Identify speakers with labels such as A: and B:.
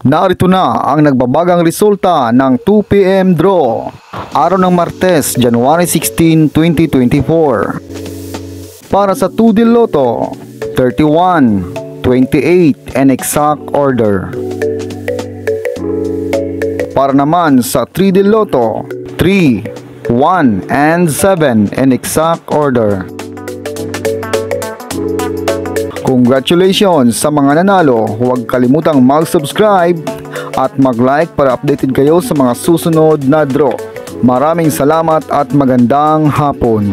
A: Narito na ang nagbabagang resulta ng 2 PM draw. Araw ng Martes, January 16, 2024. Para sa 2D Lotto, 31, 28 and exact order. Para naman sa 3D Lotto, 3, 1 and 7 in exact order. Congratulations sa mga nanalo. Huwag kalimutang mag-subscribe at mag-like para updated kayo sa mga susunod na draw. Maraming salamat at magandang hapon.